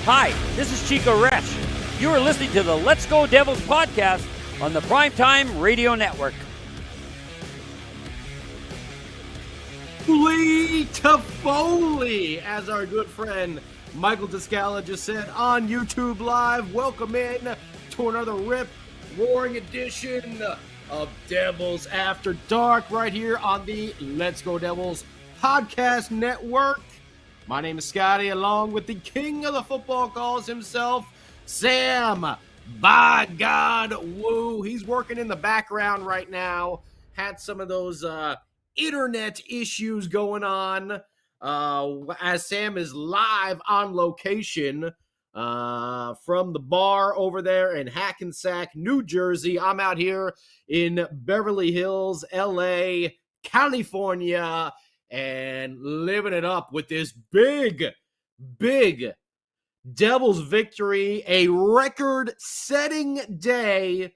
Hi, this is Chico Resch. You are listening to the Let's Go Devils podcast on the Primetime Radio Network. Toffoli, as our good friend Michael Descala just said on YouTube Live. Welcome in to another rip-roaring edition of Devils After Dark right here on the Let's Go Devils podcast network. My name is Scotty, along with the king of the football calls himself, Sam. By God, woo. He's working in the background right now. Had some of those internet issues going on as Sam is live on location from the bar over there in Hackensack, New Jersey. I'm out here in Beverly Hills, LA, California, and living it up with this big Devils victory, a record-setting day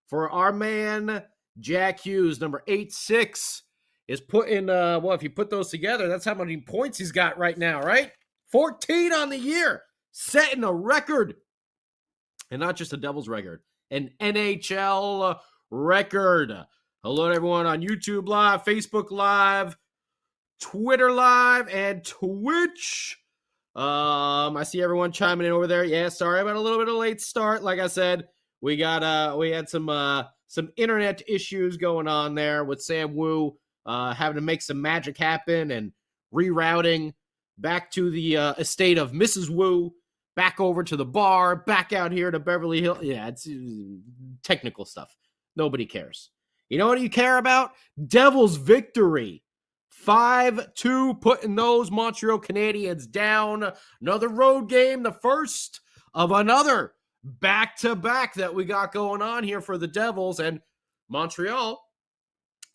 for our man Jack Hughes, number 86, is putting, if you put those together, that's how many points he's got right now, right? 14 on the year, setting a record, and not just a Devils record, an NHL record. Hello to everyone on YouTube Live, Facebook Live, Twitter Live, and Twitch. I see everyone chiming in over there. Yeah, sorry about a little bit of late start. Like I said, we had some internet issues going on there with Sam Wu having to make some magic happen and rerouting back to the estate of Mrs. Wu, back over to the bar, back out here to Beverly Hills. Yeah, it's technical stuff. Nobody cares. You know what you care about? Devils victory. 5-2, putting those Montreal Canadiens down. Another road game, the first of another back-to-back that we got going on here for the Devils. And Montreal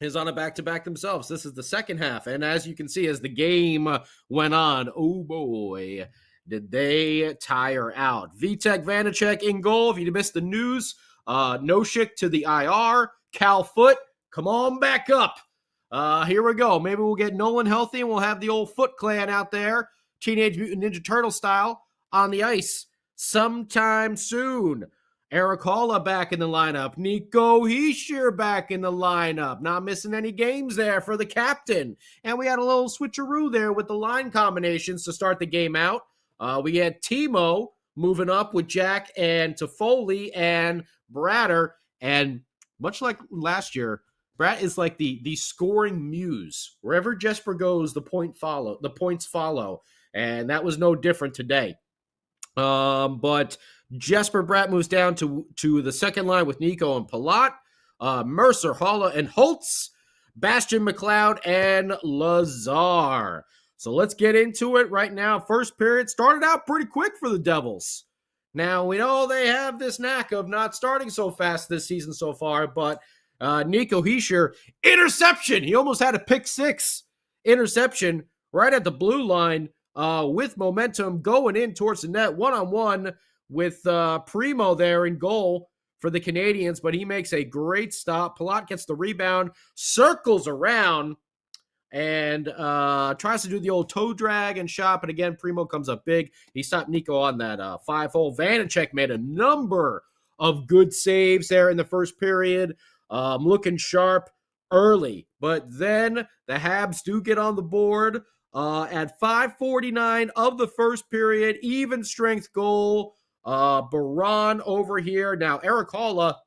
is on a back-to-back themselves. This is the second half. And as you can see, as the game went on, oh boy, did they tire out. Vitek Vanacek in goal. If you missed the news, Noshik to the IR. Cal Foot, come on back up. Here we go. Maybe we'll get Nolan healthy and we'll have the old Foot Clan out there, Teenage Mutant Ninja Turtle style, on the ice sometime soon. Eric Halla back in the lineup. Nico Hischier back in the lineup. Not missing any games there for the captain. And we had a little switcheroo there with the line combinations to start the game out. We had Timo moving up with Jack and Toffoli and Bratter. And much like last year, Brat is like the scoring muse. Wherever Jesper goes, the points follow. And that was no different today. But Jesper Bratt moves down to the second line with Nico and Palat, Mercer, Halla, and Holtz, Bastian McLeod, and Lazar. So let's get into it right now. First period started out pretty quick for the Devils. Now, we know they have this knack of not starting so fast this season so far, but Nico Hischier, interception. He almost had a pick six interception right at the blue line with momentum going in towards the net, one-on-one with Primo there in goal for the Canadiens, but he makes a great stop. Palat gets the rebound, circles around, and tries to do the old toe drag and shot, but again, Primo comes up big. He stopped Nico on that 5-hole. Vanacek made a number of good saves there in the first period. Looking sharp early, but then the Habs do get on the board at 5:49 of the first period. Even strength goal. Baron over here. Now, Eric Halla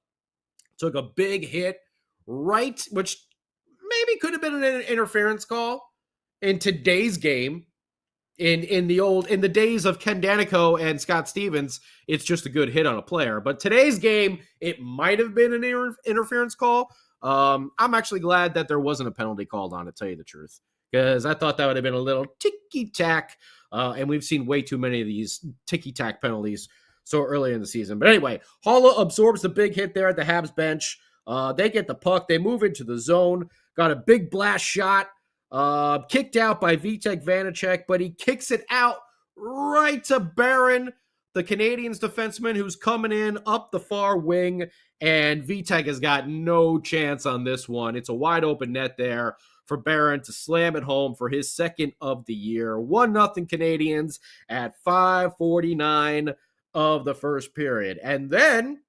took a big hit right, which maybe could have been an interference call in today's game. In the days of Ken Danico and Scott Stevens, it's just a good hit on a player. But today's game, it might have been an interference call. I'm actually glad that there wasn't a penalty called on it, to tell you the truth, because I thought that would have been a little ticky-tack, and we've seen way too many of these ticky-tack penalties so early in the season. But anyway, Halla absorbs the big hit there at the Habs bench. They get the puck. They move into the zone. Got a big blast shot. Kicked out by Vitek Vanacek, but he kicks it out right to Barron, the Canadiens defenseman who's coming in up the far wing, and Vitek has got no chance on this one. It's a wide open net there for Barron to slam it home for his second of the year. 1-0 Canadians at 5:49 of the first period. And then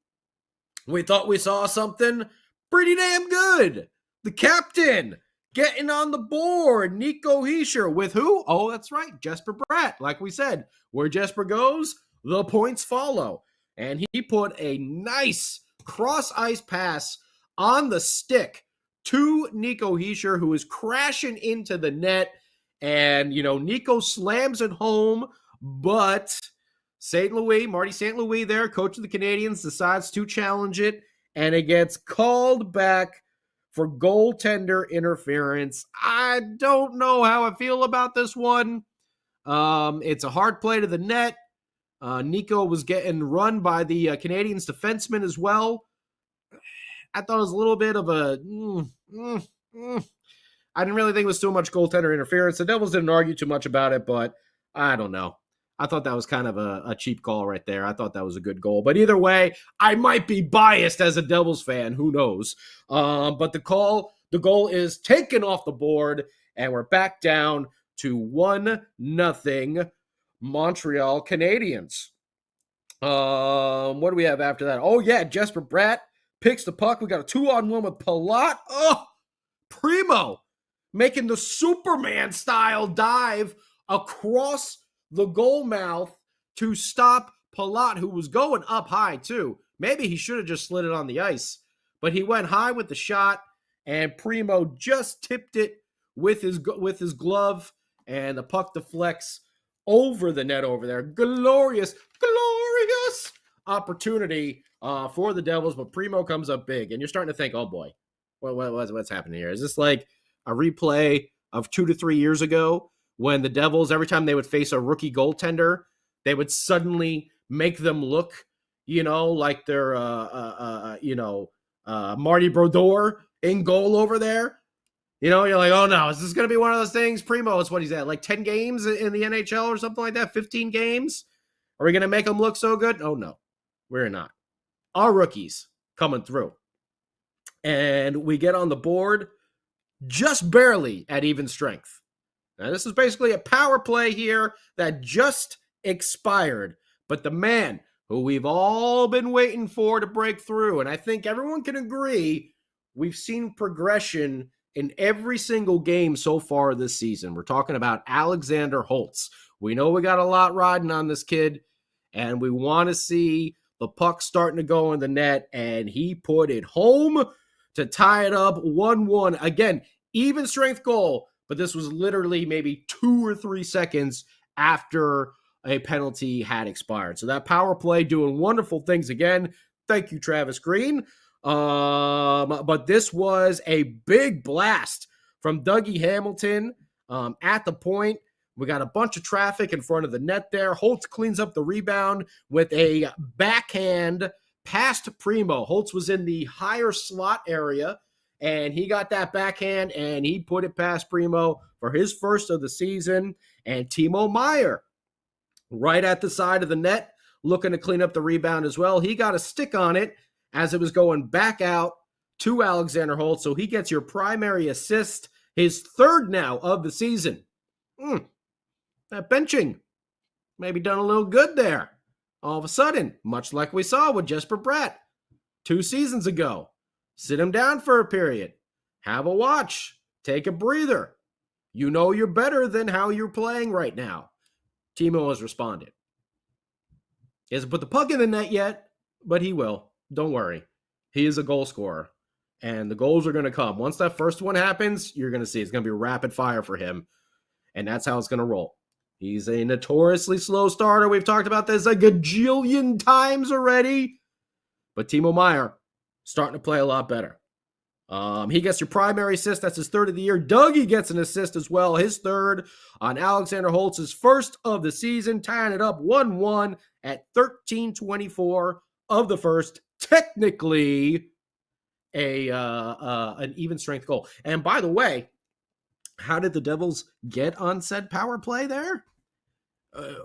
we thought we saw something pretty damn good. The captain getting on the board, Nico Hischier, with who? Oh, that's right, Jesper Bratt. Like we said, where Jesper goes, the points follow. And he put a nice cross-ice pass on the stick to Nico Hischier, who is crashing into the net. And, Nico slams it home, but Marty St. Louis there, coach of the Canadians, decides to challenge it, and it gets called back for goaltender interference. I don't know how I feel about this one. It's a hard play to the net. Nico was getting run by the Canadians defenseman as well. I thought it was a little bit of a... I didn't really think it was too much goaltender interference. The Devils didn't argue too much about it, but I don't know. I thought that was kind of a cheap call right there. I thought that was a good goal. But either way, I might be biased as a Devils fan. Who knows? But the goal is taken off the board, and we're back down to 1-0 Montreal Canadiens. What do we have after that? Oh, yeah, Jesper Bratt picks the puck. We got a 2-on-1 with Palat. Oh, Primo making the Superman-style dive across the goal mouth to stop Palat, who was going up high too. Maybe he should have just slid it on the ice, but he went high with the shot, and Primo just tipped it with his glove, and the puck deflects over the net over there. Glorious opportunity for the Devils, but Primo comes up big, and you're starting to think, oh boy, what's happening here? Is this like a replay of 2 to 3 years ago, when the Devils, every time they would face a rookie goaltender, they would suddenly make them look, like they're, Marty Brodeur in goal over there? You're like, oh no, is this going to be one of those things? Primo, it's what he's at, like 10 games in the NHL or something like that, 15 games? Are we going to make him look so good? Oh no, we're not. Our rookies coming through. And we get on the board just barely at even strength. Now, this is basically a power play here that just expired. But the man who we've all been waiting for to break through, and I think everyone can agree, we've seen progression in every single game so far this season. We're talking about Alexander Holtz. We know we got a lot riding on this kid, and we want to see the puck starting to go in the net, and he put it home to tie it up 1-1. Again, even strength goal, but this was literally maybe 2 or 3 seconds after a penalty had expired. So that power play doing wonderful things again. Thank you, Travis Green. But this was a big blast from Dougie Hamilton at the point. We got a bunch of traffic in front of the net there. Holtz cleans up the rebound with a backhand past Primo. Holtz was in the higher slot area, and he got that backhand, and he put it past Primo for his first of the season. And Timo Meier, right at the side of the net, looking to clean up the rebound as well. He got a stick on it as it was going back out to Alexander Holtz. So he gets your primary assist, his third now of the season. That benching maybe done a little good there. All of a sudden, much like we saw with Jesper Bratt 2 seasons ago. Sit him down for a period. Have a watch. Take a breather. You know you're better than how you're playing right now. Timo has responded. He hasn't put the puck in the net yet, but he will. Don't worry. He is a goal scorer, and the goals are going to come. Once that first one happens, you're going to see it's going to be rapid fire for him, and that's how it's going to roll. He's a notoriously slow starter. We've talked about this a gajillion times already, but Timo Meier starting to play a lot better. He gets your primary assist. That's his third of the year. Dougie gets an assist as well. His third on Alexander Holtz's first of the season, tying it up 1-1 at 13:24 of the first. Technically an even strength goal. And by the way, how did the Devils get on said power play there?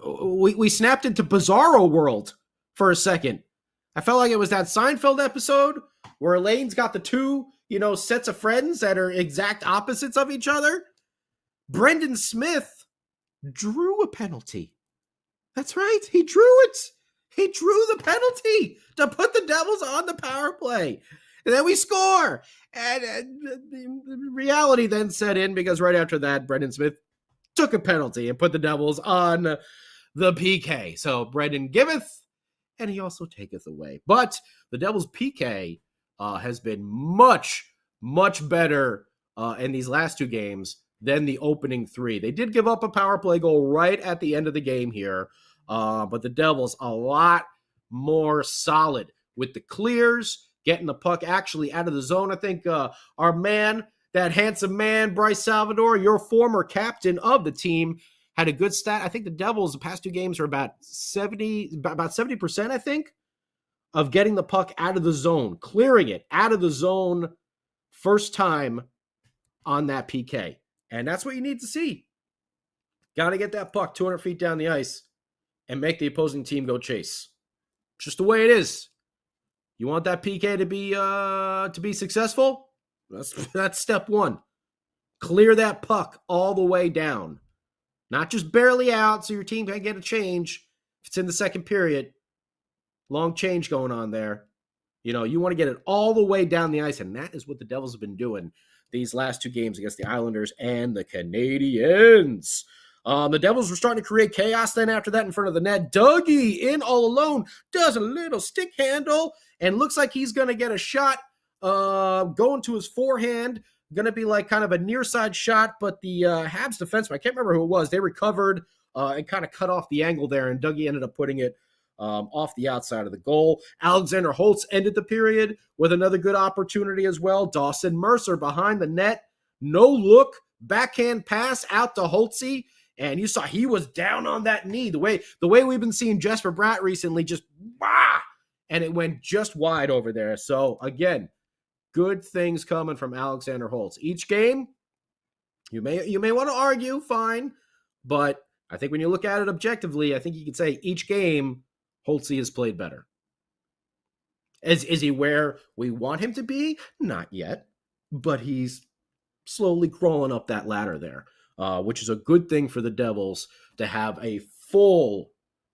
We snapped into Bizarro World for a second. I felt like it was that Seinfeld episode where Elaine's got the two, sets of friends that are exact opposites of each other. Brendan Smith drew a penalty. That's right. He drew it. He drew the penalty to put the Devils on the power play. And then we score. And reality then set in because right after that, Brendan Smith took a penalty and put the Devils on the PK. So Brendan giveth, and he also taketh away. But the Devils' PK has been much, much better in these last two games than the opening three. They did give up a power play goal right at the end of the game here, but the Devils a lot more solid with the clears, getting the puck actually out of the zone. I think our man, that handsome man, Bryce Salvador, your former captain of the team, had a good stat. I think the Devils, the past two games, are about 70%, I think, of getting the puck out of the zone, clearing it out of the zone first time on that PK. And that's what you need to see. Got to get that puck 200 feet down the ice and make the opposing team go chase. Just the way it is. You want that PK to be successful? That's step one. Clear that puck all the way down. Not just barely out so your team can get a change. If it's in the second period, long change going on there. You want to get it all the way down the ice, and that is what the Devils have been doing these last two games against the Islanders and the Canadiens. The Devils were starting to create chaos then after that in front of the net. Dougie in all alone, does a little stick handle, and looks like he's going to get a shot going to his forehand. Going to be like kind of a near side shot, but the Habs defenseman, I can't remember who it was, they recovered and kind of cut off the angle there, and Dougie ended up putting it off the outside of the goal. Alexander Holtz ended the period with another good opportunity as well. Dawson Mercer behind the net. No look, backhand pass out to Holtzy, and you saw he was down on that knee. The way we've been seeing Jesper Bratt recently, just and it went just wide over there. So again, good things coming from Alexander Holtz. Each game, you may want to argue, fine, but I think when you look at it objectively, I think you could say each game, Holtzy has played better. Is he where we want him to be? Not yet, but he's slowly crawling up that ladder there, which is a good thing for the Devils to have a full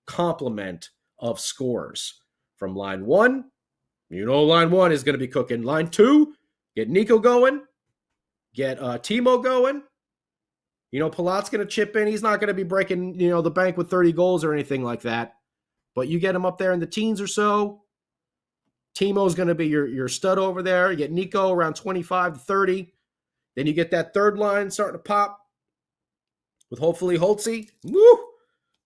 complement of scores from line one. Line one is going to be cooking. Line two, get Nico going, get Timo going. Palat's going to chip in. He's not going to be breaking, the bank with 30 goals or anything like that. But you get him up there in the teens or so. Timo's going to be your stud over there. You get Nico around 25 to 30. Then you get that third line starting to pop with hopefully Holtzy. Woo!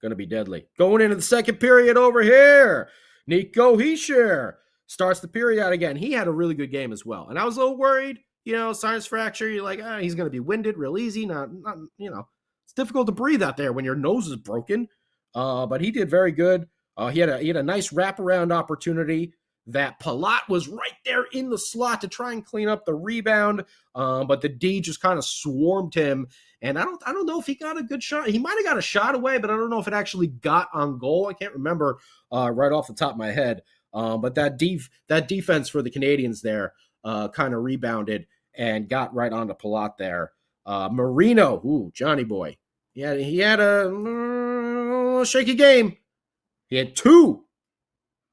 Going to be deadly. Going into the second period over here. Nico Hischier starts the period out again. He had a really good game as well. And I was a little worried, sinus fracture. You're like, he's going to be winded real easy. Not, it's difficult to breathe out there when your nose is broken. But he did very good. He had a nice wraparound opportunity that Palat was right there in the slot to try and clean up the rebound. But the D just kind of swarmed him. And I don't know if he got a good shot. He might have got a shot away, but I don't know if it actually got on goal. I can't remember right off the top of my head. But that defense for the Canadiens there kind of rebounded and got right onto Palat there. Marino, Johnny boy. He had a shaky game. He had two,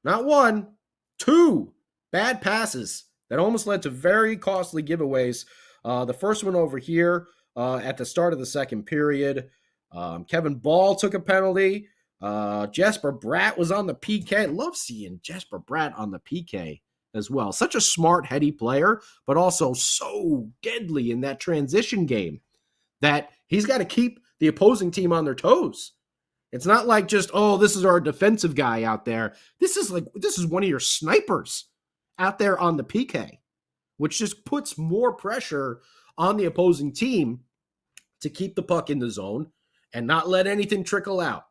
not one, two bad passes that almost led to very costly giveaways. The first one over here at the start of the second period, Kevin Ball took a penalty. Jesper Bratt was on the PK. Love seeing Jesper Bratt on the PK as well. Such a smart, heady player, but also so deadly in that transition game that he's got to keep the opposing team on their toes. It's not like just, this is our defensive guy out there. This is one of your snipers out there on the PK, which just puts more pressure on the opposing team to keep the puck in the zone and not let anything trickle out.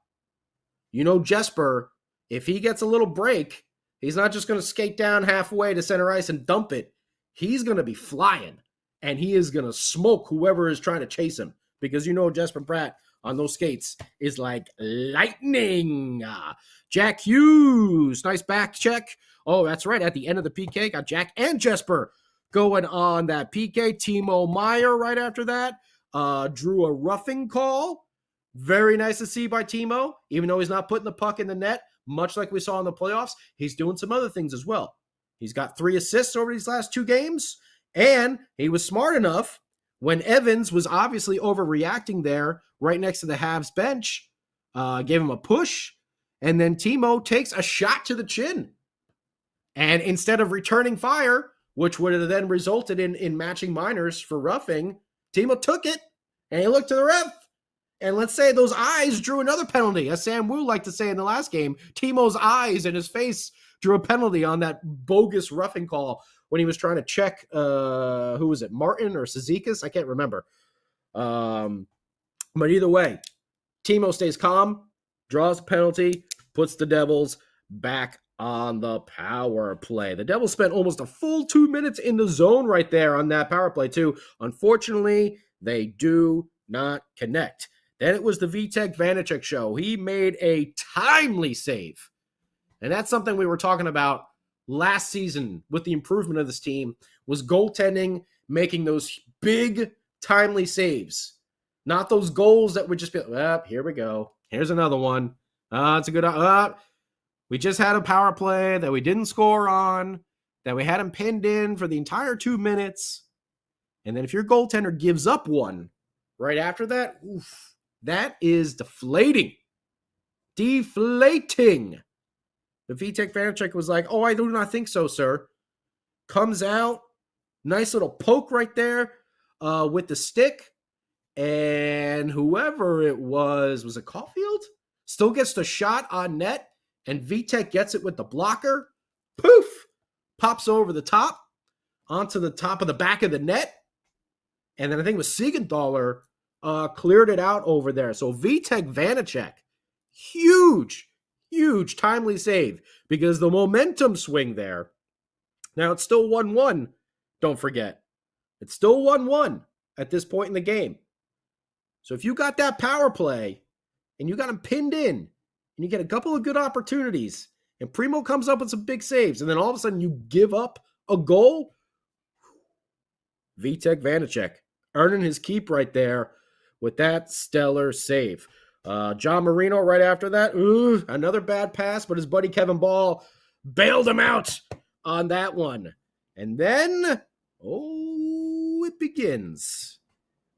Jesper, if he gets a little break, he's not just going to skate down halfway to center ice and dump it. He's going to be flying, and he is going to smoke whoever is trying to chase him because Jesper Bratt on those skates is like lightning. Jack Hughes, nice back check. Oh, that's right. At the end of the PK, got Jack and Jesper going on that PK. Timo Meyer right after that drew a roughing call. Very nice to see by Timo. Even though he's not putting the puck in the net, much like we saw in the playoffs, he's doing some other things as well. He's got 3 assists over these last 2 games, and he was smart enough when Evans was obviously overreacting there right next to the Habs bench, gave him a push, and then Timo takes a shot to the chin. And instead of returning fire, which would have then resulted in matching minors for roughing, Timo took it, and he looked to the ref. And let's say those eyes drew another penalty. As Sam Wu liked to say in the last game, Timo's eyes and his face drew a penalty on that bogus roughing call when he was trying to check, who was it, Martin or Cizikas? I can't remember. But either way, Timo stays calm, draws a penalty, puts the Devils back on the power play. The Devils spent almost a full 2 minutes in the zone right there on that power play too. Unfortunately, they do not connect. Then it was the Vitek Vanacek show. He made a timely save. And that's something we were talking about last season with the improvement of this team, was goaltending, making those big, timely saves. Not those goals that would just be, here we go. Here's another one. It's a good, we just had a power play that we didn't score on, that we had him pinned in for the entire 2 minutes. And then if your goaltender gives up one right after that, oof, that is deflating. Deflating. The Vitek Vanacek was like, I do not think so, sir. Comes out, nice little poke right there with the stick. And whoever it was it Caulfield? Still gets the shot on net, and Vitek gets it with the blocker. Poof! Pops over the top, onto the top of the back of the net. And then I think it was Siegenthaler cleared it out over there. So Vitek Vanacek, huge timely save, because the momentum swing there. Now it's still 1-1, don't forget. It's still 1-1 at this point in the game. So if you got that power play and you got him pinned in and you get a couple of good opportunities and Primo comes up with some big saves and then all of a sudden you give up a goal, Vitek Vanacek earning his keep right there with that stellar save. John Marino right after that. Another bad pass, but his buddy Kevin Ball bailed him out on that one. And then, it begins.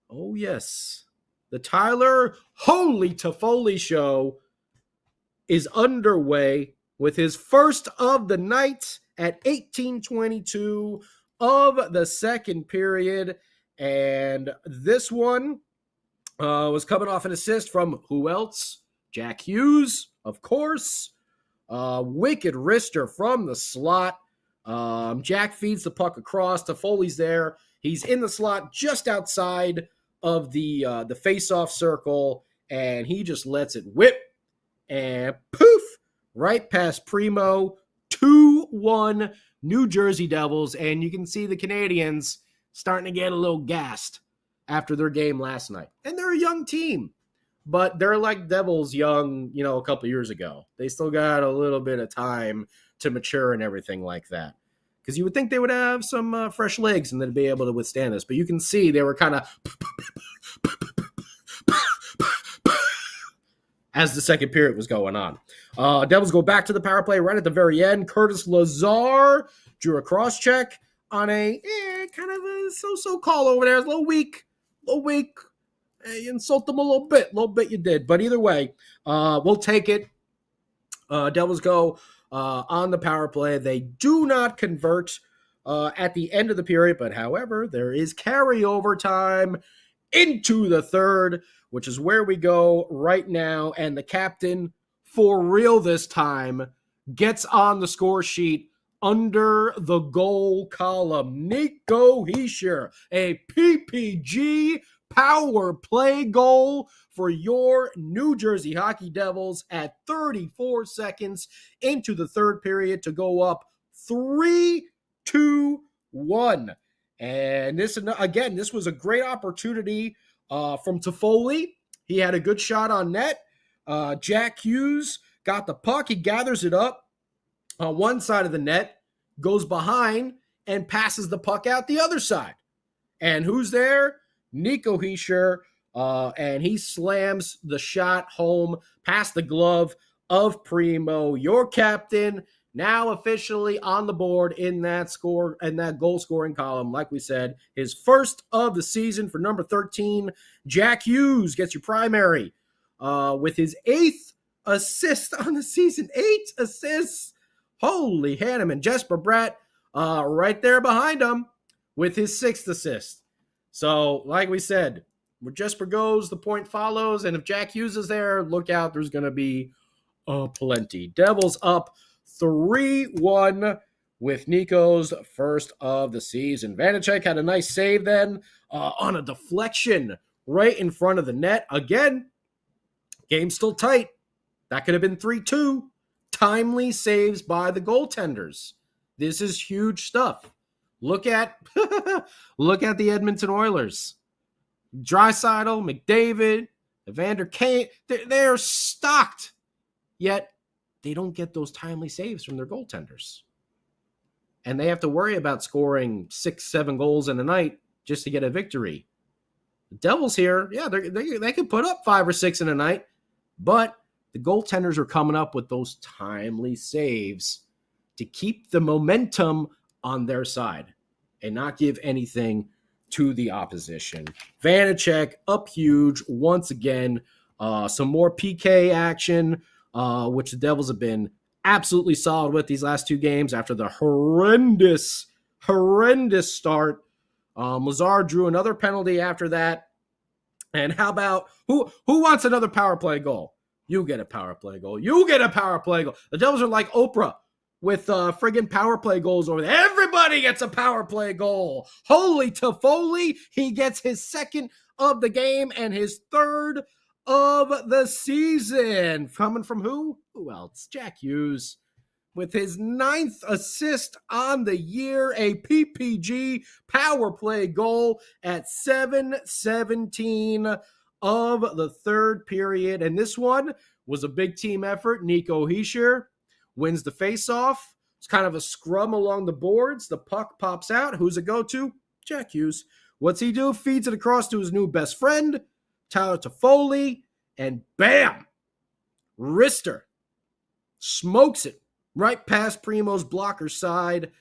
Oh, yes. The Tyler Holy Toffoli show is underway with his first of the night at 18:22 of the second period. And this one was coming off an assist from who else? Jack Hughes, of course. Wicked wrister from the slot. Jack feeds the puck across. Toffoli's there. He's in the slot just outside of the face-off circle, and he just lets it whip. And poof, right past Primo. 2-1 New Jersey Devils. And you can see the Canadians starting to get a little gassed after their game last night. And they're a young team, but they're like Devils young, a couple years ago. They still got a little bit of time to mature and everything like that. Because you would think they would have some fresh legs and they'd be able to withstand this. But you can see they were kind of as the second period was going on. Devils go back to the power play right at the very end. Curtis Lazar drew a cross check on a kind of a so-so call over there. It's a little weak. You insult them a little bit you did. But either way, we'll take it. Devils go on the power play. They do not convert at the end of the period, but however, there is carryover time into the third, which is where we go right now. And the captain, for real this time, gets on the score sheet under the goal column. Nico Hischier, a PPG power play goal for your New Jersey Hockey Devils at 34 seconds into the third period to go up 3-2-1. And this was a great opportunity from Toffoli. He had a good shot on net. Jack Hughes got the puck. He gathers it up on one side of the net, goes behind, and passes the puck out the other side. And who's there? Nico Hischier. And he slams the shot home past the glove of Primo, your captain, now officially on the board in that goal scoring column. Like we said, his first of the season for number 13. Jack Hughes gets your primary with his 8th assist on the season. 8 assists. Holy Hanneman. Jesper Bratt right there behind him with his 6th assist. So, like we said, where Jesper goes, the point follows. And if Jack Hughes is there, look out. There's going to be plenty. Devils up 3-1 with Nico's first of the season. Vanacek had a nice save then on a deflection right in front of the net. Again, game's still tight. That could have been 3-2. Timely saves by the goaltenders. This is huge stuff. Look at the Edmonton Oilers. Draisaitl, McDavid, Evander Kane, they're stocked. Yet they don't get those timely saves from their goaltenders. And they have to worry about scoring 6-7 goals in a night just to get a victory. The Devils here, yeah, they can put up 5 or 6 in a night, but the goaltenders are coming up with those timely saves to keep the momentum on their side and not give anything to the opposition. Vanacek up huge once again. Some more PK action, which the Devils have been absolutely solid with these last 2 games after the horrendous start. Lazar drew another penalty after that. And how about who wants another power play goal? You get a power play goal. You get a power play goal. The Devils are like Oprah with friggin' power play goals over there. Everybody gets a power play goal. Holy Toffoli, he gets his 2nd of the game and his 3rd of the season. Coming from who? Who else? Jack Hughes with his 9th assist on the year, a PPG power play goal at 7:17 of the 3rd period. And this one was a big team effort. Nico Hischier wins the faceoff. It's kind of a scrum along the boards. The puck pops out. Who's it go to? Jack Hughes. What's he do? Feeds it across to his new best friend, Tyler Toffoli, and bam! Wrister smokes it right past Primo's blocker side.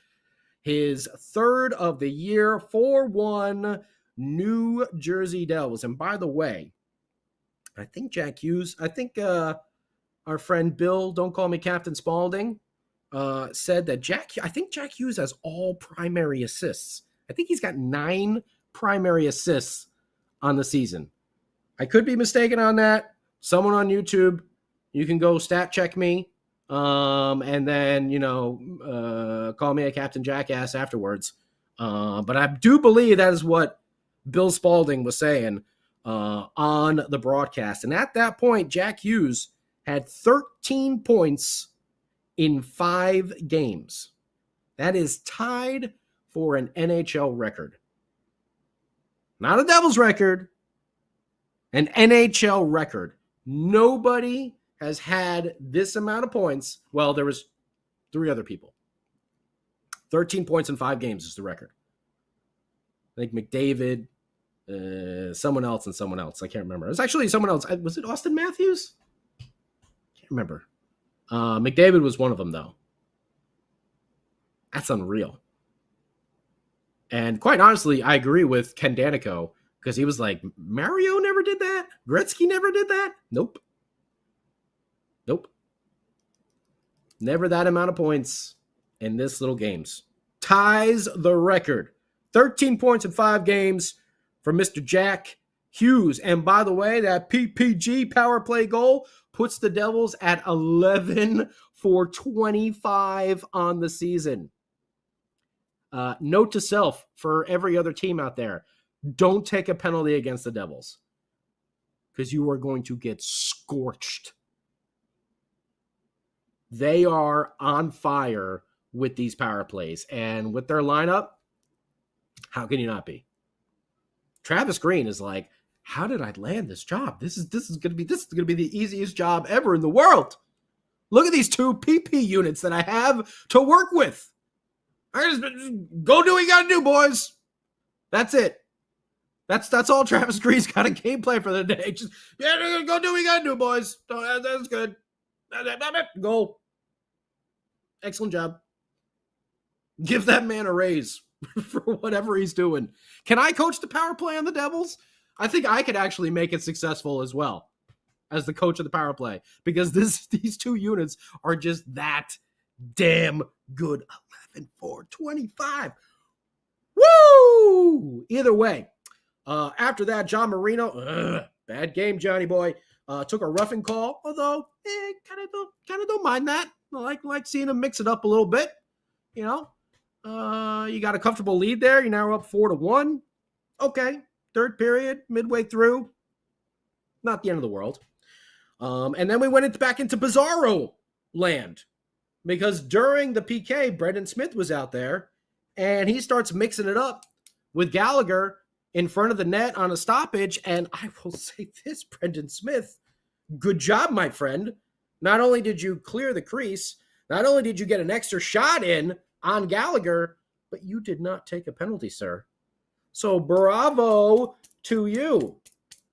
His 3rd of the year, 4-1 New Jersey Devils. And by the way, I think Jack Hughes, our friend Bill, don't call me Captain Spaulding, said that Jack Hughes has all primary assists. I think he's got 9 primary assists on the season. I could be mistaken on that. Someone on YouTube, you can go stat check me, and then, call me a Captain Jackass afterwards. But I do believe that is what Bill Spaulding was saying on the broadcast. And at that point, Jack Hughes had 13 points in 5 games. That is tied for an NHL record. Not a Devils record, an NHL record. Nobody has had this amount of points. Well, there was 3 other people. 13 points in 5 games is the record. I think McDavid, someone else. I can't remember. It was actually someone else. Was it Austin Matthews? Can't remember. McDavid was one of them, though. That's unreal. And quite honestly, I agree with Ken Danico because he was like, Mario never did that? Gretzky never did that? Nope. Never that amount of points in this little games. Ties the record. 13 points in 5 games for Mr. Jack Hughes. And by the way, that PPG power play goal puts the Devils at 11 for 25 on the season. Note to self for every other team out there, don't take a penalty against the Devils because you are going to get scorched. They are on fire with these power plays, and with their lineup, how can you not be? Travis Green is like, how did I land this job? This is going to be the easiest job ever in the world. Look at these 2 PP units that I have to work with. Just go do what you got to do, boys. That's it. That's all Travis Green's got a game plan for the day. Just go do what you got to do, boys. That's good. Go. Excellent job. Give that man a raise for whatever he's doing. Can I coach the power play on the Devils? I think I could actually make it successful as well as the coach of the power play, because these two units are just that damn good. 11-4-25. Woo! Either way, after that, John Marino, bad game, Johnny boy. Took a roughing call, although kind of don't mind that. I like seeing him mix it up a little bit. You know, you got a comfortable lead there. You're now up 4-1. Okay, third period, midway through, not the end of the world. And then we went back into Bizarro land, because during the PK, Brendan Smith was out there, and he starts mixing it up with Gallagher in front of the net on a stoppage. And I will say this, Brendan Smith, good job, my friend. Not only did you clear the crease, not only did you get an extra shot in on Gallagher, but you did not take a penalty, sir. So bravo to you.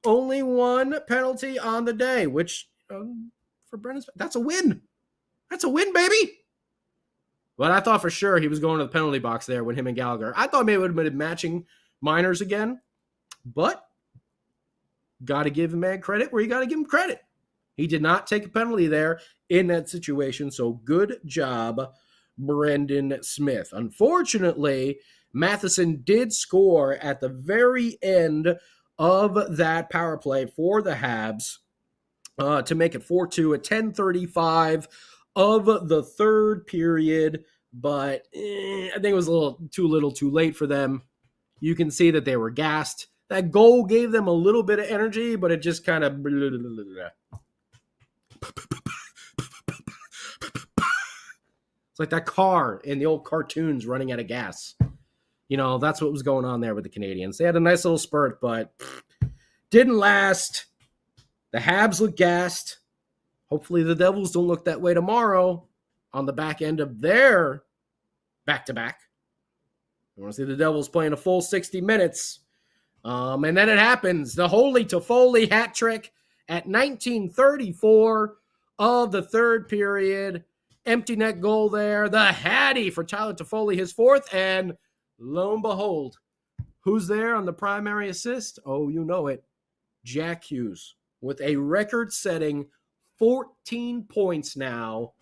Only one penalty on the day, which for Brendan Smith, that's a win. That's a win, baby. But I thought for sure he was going to the penalty box there with him and Gallagher. I thought maybe it would have been matching minors again, but got to give a man credit where you got to give him credit. He did not take a penalty there in that situation, so good job, Brendan Smith. Unfortunately, Matheson did score at the very end of that power play for the Habs to make it 4-2 at 10:35 of the third period, but I think it was a little too late for them. You can see that they were gassed. That goal gave them a little bit of energy, but it just kind of... It's like that car in the old cartoons running out of gas. You know, that's what was going on there with the Canadians. They had a nice little spurt, but didn't last. The Habs look gassed. Hopefully the Devils don't look that way tomorrow on the back end of their back-to-back. I want to see the Devils playing a full 60 minutes. And then it happens. The holy Toffoli hat trick at 19:34 of the third period. Empty net goal there. The Hattie for Tyler Toffoli, his fourth. And lo and behold, who's there on the primary assist? Oh, you know it. Jack Hughes with a record-setting 14 points now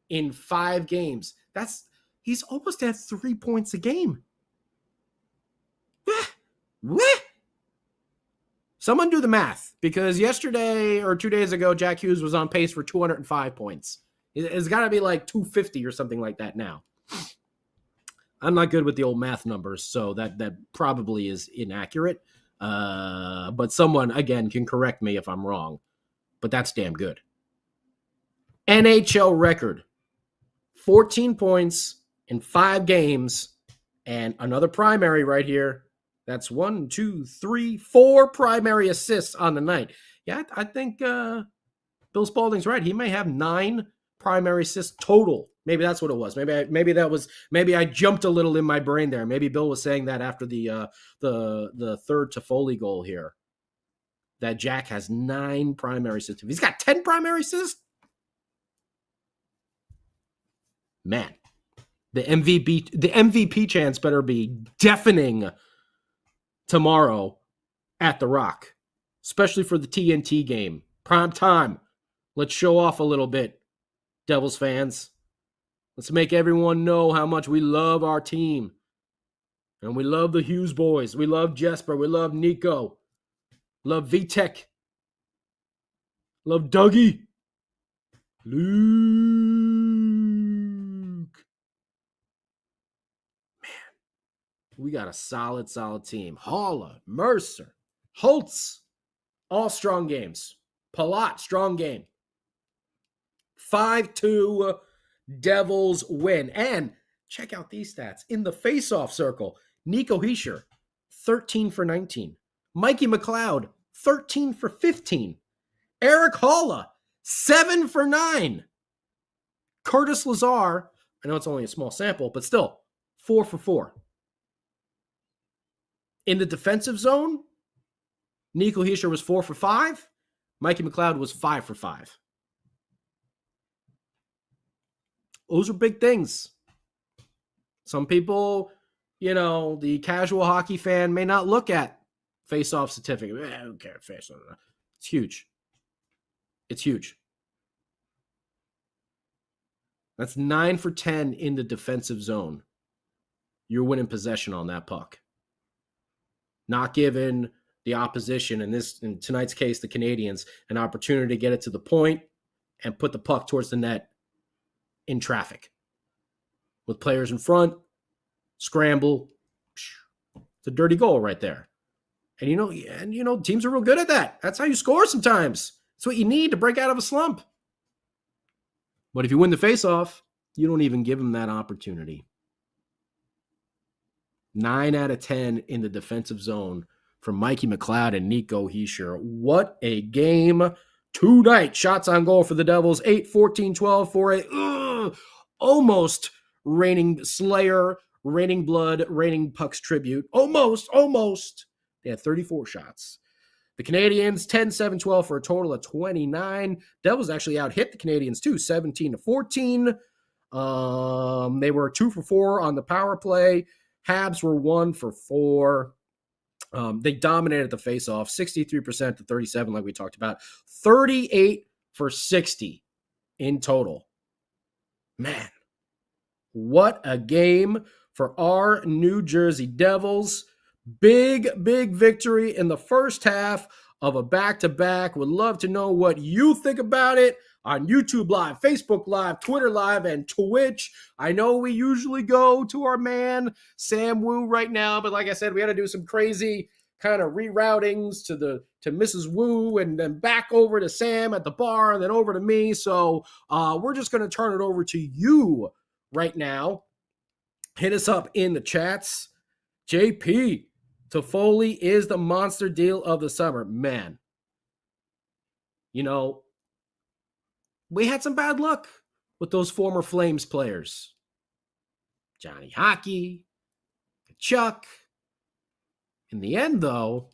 in 5 games. He's almost at 3 points a game. Someone do the math, because yesterday or 2 days ago, Jack Hughes was on pace for 205 points. It's got to be like 250 or something like that now. I'm not good with the old math numbers, so that probably is inaccurate. But someone, again, can correct me if I'm wrong. But that's damn good. NHL record. 14 points in 5 games. And another primary right here. That's 1, 2, 3, 4 primary assists on the night. Yeah, I think Bill Spaulding's right. He may have 9 primary assists total. Maybe that's what it was. Maybe I jumped a little in my brain there. Maybe Bill was saying that after the third Toffoli goal here, that Jack has 9 primary assists. If he's got 10 primary assists, man, the MVP chance better be deafening tomorrow at the Rock, especially for the TNT game. Prime time. Let's show off a little bit, Devils fans. Let's make everyone know how much we love our team. And we love the Hughes boys. We love Jesper. We love Nico. Love Vitek. Love Dougie. Luke. Man, we got a solid team. Haula, Mercer, Holtz, all strong games. Palat, strong game. 5-2 Devils win. And check out these stats. In the face-off circle, Nico Hischier, 13 for 19. Mikey McLeod, 13 for 15. Eric Haula, 7 for 9. Curtis Lazar, I know it's only a small sample, but still, 4 for 4. In the defensive zone, Nico Hischier was 4 for 5. Mikey McLeod was 5 for 5. Those are big things. Some people, the casual hockey fan may not look at face-off certificate. Who cares? Face-off. It's huge. It's huge. That's 9 for 10 in the defensive zone. You're winning possession on that puck. Not giving the opposition, in tonight's case, the Canadians, an opportunity to get it to the point and put the puck towards the net in traffic. With players in front, scramble. It's a dirty goal right there. And teams are real good at that. That's how you score sometimes. That's what you need to break out of a slump. But if you win the faceoff, you don't even give them that opportunity. 9 out of 10 in the defensive zone from Mikey McLeod and Nico Hischier. What a game tonight. Shots on goal for the Devils. 8-14-12 for a almost reigning Slayer, reigning blood, reigning pucks tribute. Almost. They had 34 shots. The Canadians, 10-7-12 for a total of 29. Devils actually out-hit the Canadians too, 17-14. They were 2 for 4 on the power play. Habs were 1 for 4. They dominated the faceoff, 63% to 37, like we talked about. 38 for 60 in total. Man, what a game for our New Jersey Devils. Big victory in the first half of a back-to-back. Would love to know what you think about it on YouTube Live, Facebook Live, Twitter Live, and Twitch. I know we usually go to our man, Sam Wu, right now, but like I said, we had to do some crazy kind of reroutings to Mrs. Wu and then back over to Sam at the bar and then over to me. So we're just going to turn it over to you right now. Hit us up in the chats. JP, Toffoli is the monster deal of the summer. Man, we had some bad luck with those former Flames players. Johnny Hockey, Chuck. In the end, though,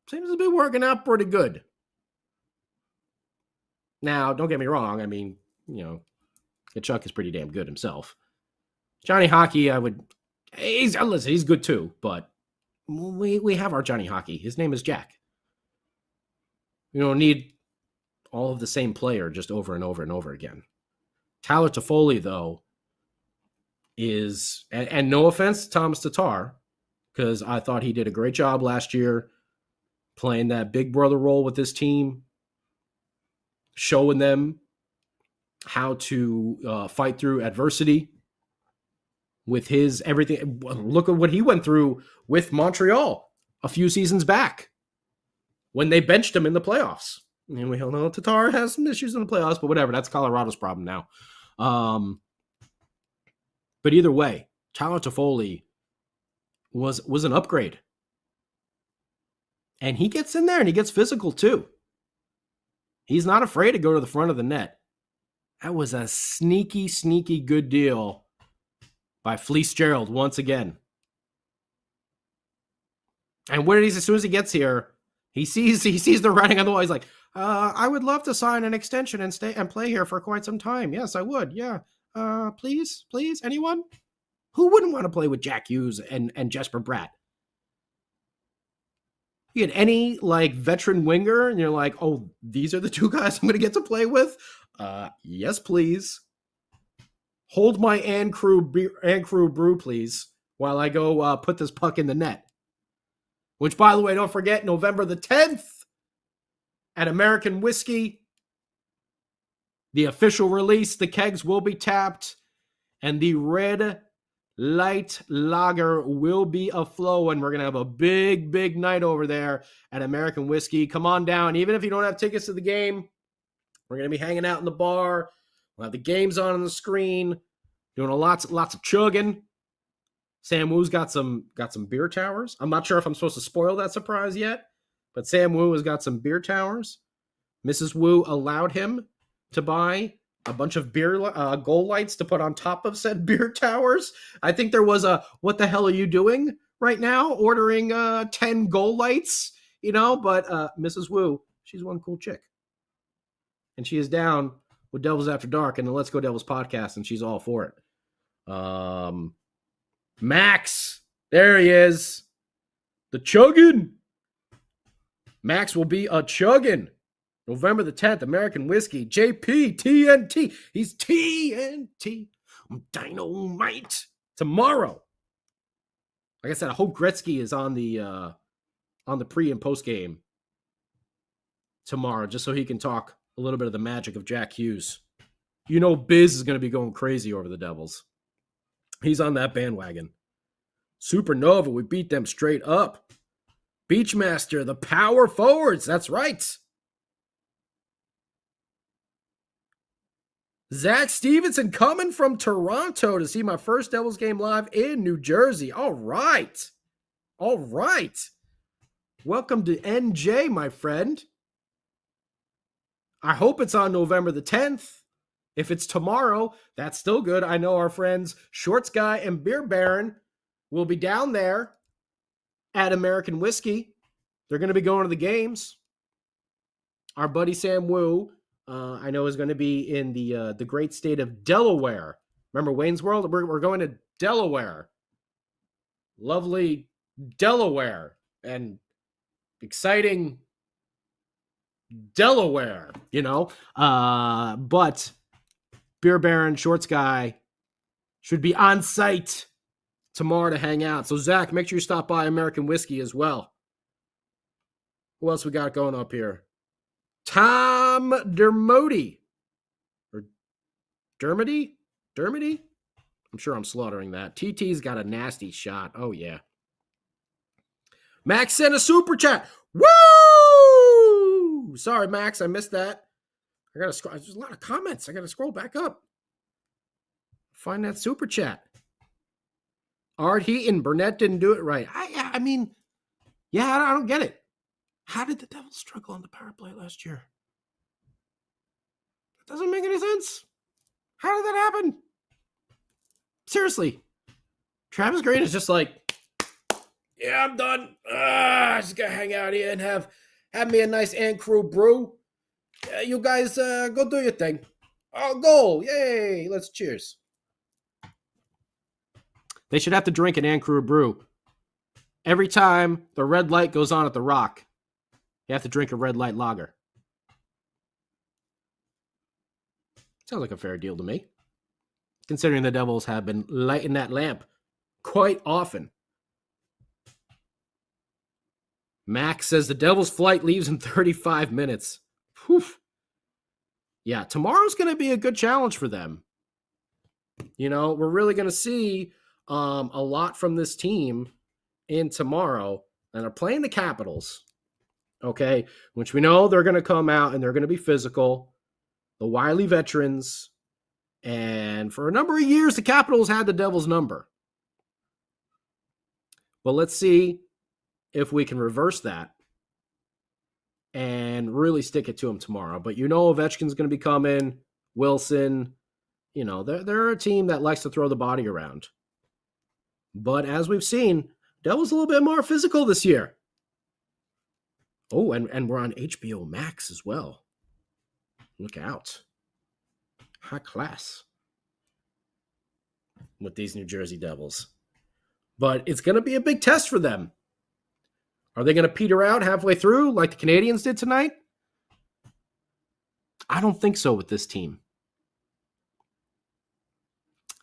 seems to be working out pretty good. Now, don't get me wrong. I mean, Chuck is pretty damn good himself. Johnny Hockey, he's good too, but we have our Johnny Hockey. His name is Jack. We don't need all of the same player just over and over and over again. Tyler Toffoli, though, is, and no offense to Thomas Tatar, because I thought he did a great job last year playing that big brother role with this team, showing them how to fight through adversity with his everything. Look at what he went through with Montreal a few seasons back when they benched him in the playoffs. And we all know Tatar has some issues in the playoffs, but whatever. That's Colorado's problem now. But either way, Tyler Toffoli was an upgrade. And he gets in there and he gets physical too. He's not afraid to go to the front of the net. That was a sneaky good deal by Fleece Gerald once again. And what as soon as he gets here, he sees the writing on the wall. He's like, I would love to sign an extension and stay and play here for quite some time. Yes, I would. Yeah. Please, anyone? Who wouldn't want to play with Jack Hughes and Jesper Bratt? You get any veteran winger and you're like, oh, these are the two guys I'm going to get to play with? Yes, please. Hold my and crew brew, please, while I go put this puck in the net. Which, by the way, don't forget, November the 10th at American Whiskey, the official release, the kegs will be tapped, and the red light lager will be aflow, and we're going to have a big night over there at American Whiskey. Come on down. Even if you don't have tickets to the game, we're going to be hanging out in the bar. We'll have the games on the screen, doing lots of chugging. Sam Wu's got some beer towers. I'm not sure if I'm supposed to spoil that surprise yet, but Sam Wu has got some beer towers. Mrs. Wu allowed him to buy a bunch of beer goal lights to put on top of said beer towers. I think there was a "what the hell are you doing right now?" ordering 10 goal lights, but Mrs. Wu, she's one cool chick. And she is down with Devils After Dark and the Let's Go Devils podcast, and she's all for it. Max, there he is. The chuggin'. Max will be a chuggin'. November the 10th, American Whiskey. JP, TNT. He's TNT. Dynamite. Tomorrow. Like I said, I hope Gretzky is on the pre and post game tomorrow, just so he can talk a little bit of the magic of Jack Hughes. Biz is going to be going crazy over the Devils. He's on that bandwagon. Supernova, we beat them straight up. Beachmaster, the power forwards. That's right. Zach Stevenson coming from Toronto to see my first Devils game live in New Jersey. All right. Welcome to NJ, my friend. I hope it's on November the 10th. If it's tomorrow, that's still good. I know our friends Shorts Guy and Beer Baron will be down there at American Whiskey. They're going to be going to the games. Our buddy Sam Wu, I know, is going to be in the great state of Delaware. Remember Wayne's World? We're going to Delaware. Lovely Delaware. And exciting Delaware, But Beer Baron, Shorts Guy should be on site tomorrow to hang out. So, Zach, make sure you stop by American Whiskey as well. Who else we got going up here? Tom Dermody. Or Dermody? I'm sure I'm slaughtering that. TT's got a nasty shot. Oh, yeah. Max sent a super chat. Woo! Sorry, Max, I missed that. I got to scroll. There's a lot of comments. I got to scroll back up. Find that super chat. Art Heaton, Burnett didn't do it right. I don't get it. How did the Devils struggle on the power play last year? That doesn't make any sense. How did that happen? Seriously. Travis Green is just like, yeah, I'm done. I just got to hang out here and have me a nice Ann Crew brew. You guys go do your thing. Oh, goal. Yay. Let's cheers. They should have to drink an Ann Crew brew. Every time the red light goes on at the Rock, you have to drink a red light lager. Sounds like a fair deal to me, considering the Devils have been lighting that lamp quite often. Max says the Devils' flight leaves in 35 minutes. Whew. Yeah, tomorrow's going to be a good challenge for them. We're really going to see a lot from this team in tomorrow. And they're playing the Capitals, okay, which we know they're going to come out and they're going to be physical. The wily veterans. And for a number of years, the Capitals had the Devils' number. But let's see if we can reverse that and really stick it to them tomorrow. But Ovechkin's going to be coming. Wilson, they're a team that likes to throw the body around. But as we've seen, Devils a little bit more physical this year. Oh, and we're on HBO Max as well. Look out. High class with these New Jersey Devils. But it's going to be a big test for them. Are they going to peter out halfway through like the Canadians did tonight? I don't think so with this team.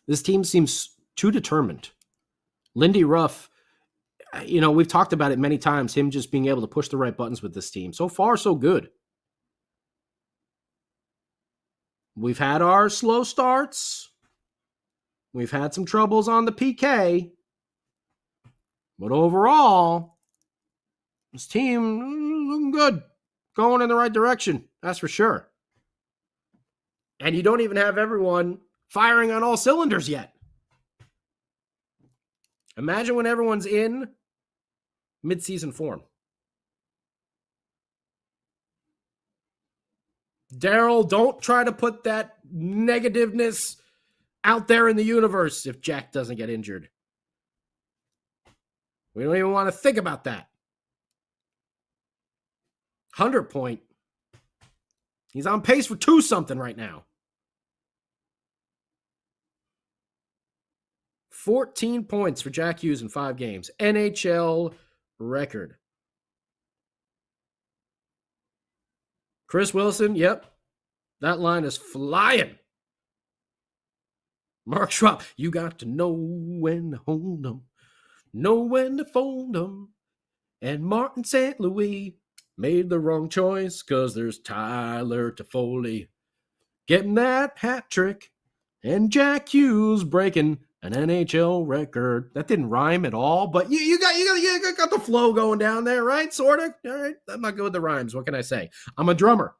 This team seems too determined. Lindy Ruff, we've talked about it many times, him just being able to push the right buttons with this team. So far, so good. We've had our slow starts. We've had some troubles on the PK. But overall, this team looking good. Going in the right direction. That's for sure. And you don't even have everyone firing on all cylinders yet. Imagine when everyone's in mid-season form. Daryl, don't try to put that negativeness out there in the universe if Jack doesn't get injured. We don't even want to think about that. 100 point. He's on pace for 2-something right now. 14 points for Jack Hughes in 5 games. NHL record. Chris Wilson, yep. That line is flying. Mark Schwab, you got to know when to hold them, know when to fold them. And Martin St. Louis made the wrong choice because there's Tyler Toffoli getting that hat trick and Jack Hughes breaking an NHL record. That didn't rhyme at all, but you got the flow going down there, right? Sort of. All right. I'm not good with the rhymes. What can I say? I'm a drummer.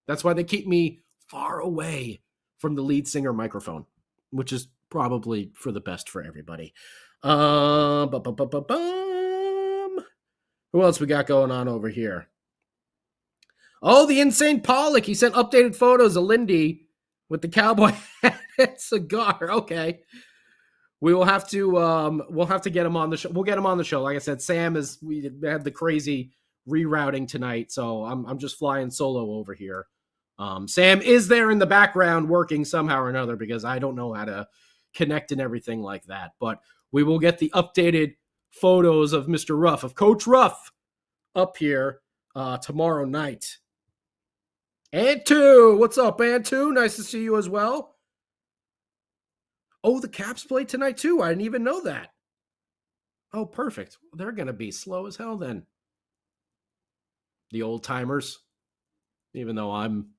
That's why they keep me far away from the lead singer microphone, which is probably for the best for everybody. Who else we got going on over here? Oh, the Insane Pollock. He sent updated photos of Lindy with the cowboy hat and cigar. Okay. We'll have to get him on the show. We'll get him on the show. Like I said, we had the crazy rerouting tonight, so I'm just flying solo over here. Sam is there in the background working somehow or another because I don't know how to connect and everything like that. But we will get the updated photos of Mr. Ruff, of Coach Ruff, up here tomorrow night. Antu, what's up, Antu? Nice to see you as well. Oh, the Caps play tonight too. I didn't even know that. Oh, perfect. They're going to be slow as hell then. The old timers, even though I'm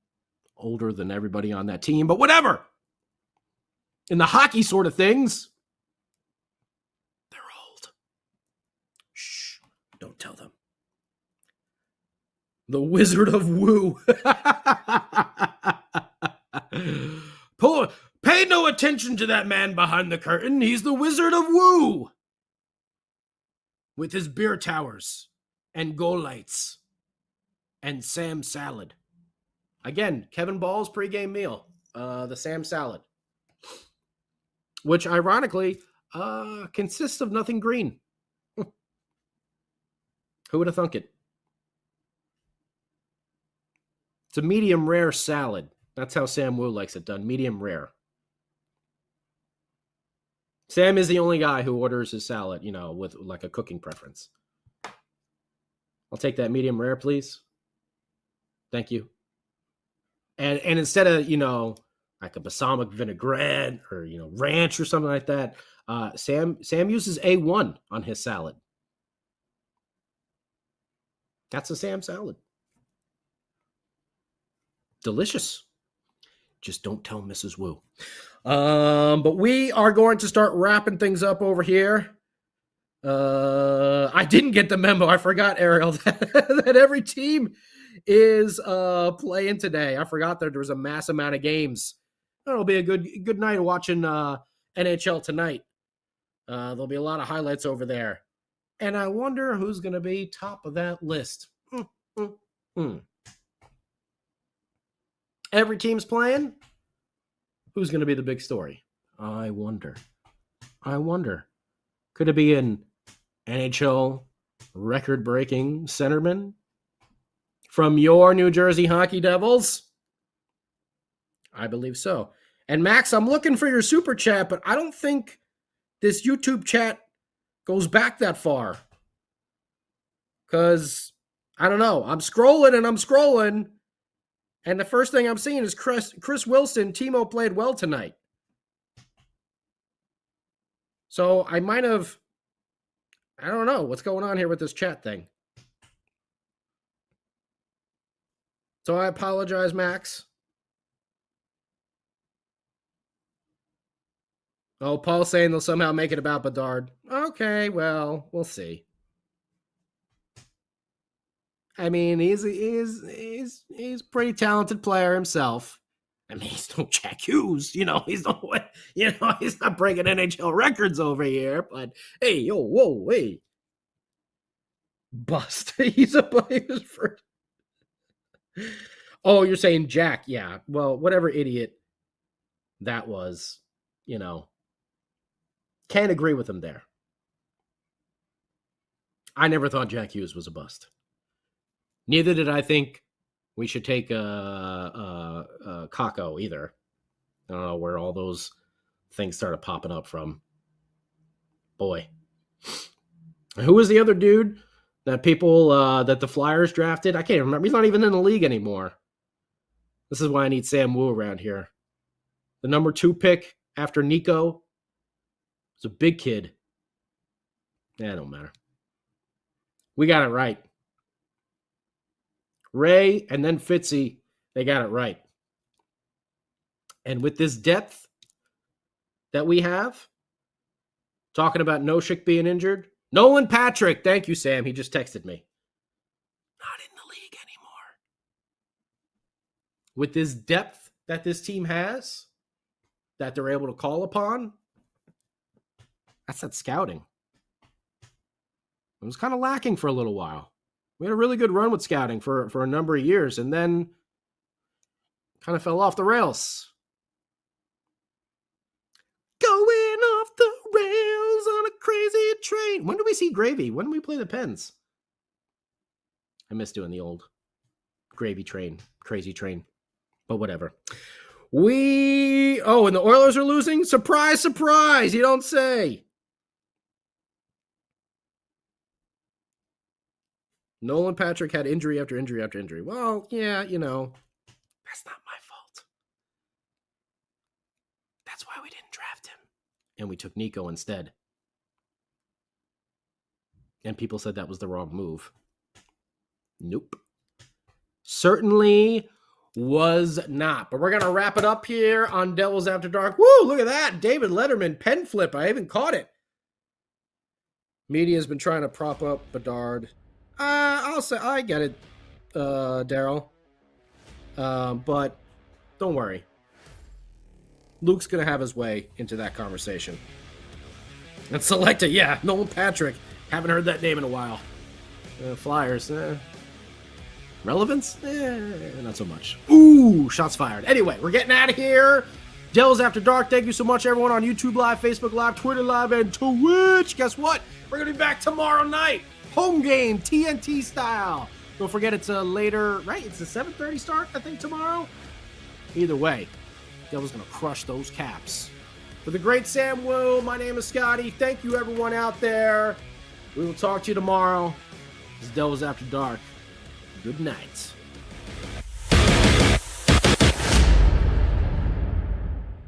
older than everybody on that team, but whatever. In the hockey sort of things, they're old. Shh, don't tell them. The Wizard of Woo. Pay no attention to that man behind the curtain. He's the Wizard of Woo. With his beer towers and goal lights and Sam salad. Again, Kevin Ball's pregame meal. The Sam salad. Which, ironically, consists of nothing green. Who would have thunk it? It's a medium rare salad. That's how Sam Wu likes it done. Medium rare. Sam is the only guy who orders his salad, with like a cooking preference. I'll take that medium rare, please. Thank you. And instead of, like a balsamic vinaigrette or, ranch or something like that, Sam uses A1 on his salad. That's a Sam salad. Delicious. Just don't tell Mrs. Wu. But we are going to start wrapping things up over here. I didn't get the memo. I forgot, Ariel, that every team is playing today. I forgot that there was a mass amount of games. It'll be a good night of watching NHL tonight. There'll be a lot of highlights over there. And I wonder who's going to be top of that list. Every team's playing. Who's going to be the big story? I wonder. Could it be an NHL record-breaking centerman from your New Jersey Hockey Devils? I believe so. And Max, I'm looking for your super chat, but I don't think this YouTube chat goes back that far. Because, I don't know. I'm scrolling. And the first thing I'm seeing is Chris Wilson. Timo played well tonight. So I don't know what's going on here with this chat thing. So I apologize, Max. Oh, Paul's saying they'll somehow make it about Bedard. Okay, well, we'll see. I mean, he's a pretty talented player himself. I mean, he's no Jack Hughes, he's not breaking NHL records over here. But hey, hey, bust. He was first. Oh, you're saying Jack. Yeah. Well, whatever idiot that was, can't agree with him there. I never thought Jack Hughes was a bust. Neither did I think we should take Kako either. I don't know where all those things started popping up from. Boy. Who was the other dude that that the Flyers drafted? I can't remember. He's not even in the league anymore. This is why I need Sam Wu around here. The number 2 pick after Nico. It's a big kid. Yeah, it don't matter. We got it right. Ray and then Fitzy, they got it right. And with this depth that we have, talking about Noshik being injured, Nolan Patrick, thank you, Sam. He just texted me. Not in the league anymore. With this depth that this team has, that they're able to call upon, that's that scouting. It was kind of lacking for a little while. We had a really good run with scouting for a number of years, and then kind of fell off the rails. Going off the rails on a crazy train. When do we see Gravy? When do we play the Pens? I miss doing the old Gravy train, crazy train, but whatever. And the Oilers are losing? Surprise, surprise, you don't say. Nolan Patrick had injury after injury after injury. Well, yeah, that's not my fault. That's why we didn't draft him. And we took Nico instead. And people said that was the wrong move. Nope. Certainly was not. But we're going to wrap it up here on Devils After Dark. Woo, look at that. David Letterman, pen flip. I even caught it. Media's been trying to prop up Bedard. I'll say I get it, Daryl. But don't worry. Luke's going to have his way into that conversation. And Selecta, yeah, Nolan Patrick. Haven't heard that name in a while. Flyers, relevance? Not so much. Ooh, shots fired. Anyway, we're getting out of here. Devils After Dark, thank you so much, everyone, on YouTube Live, Facebook Live, Twitter Live, and Twitch. Guess what? We're going to be back tomorrow night. Home game, TNT style. Don't forget it's a later, right? It's a 7:30 start, I think, tomorrow. Either way, Devil's going to crush those Caps. For the great Sam Wu, my name is Scotty. Thank you, everyone out there. We will talk to you tomorrow. This is Devils After Dark. Good night.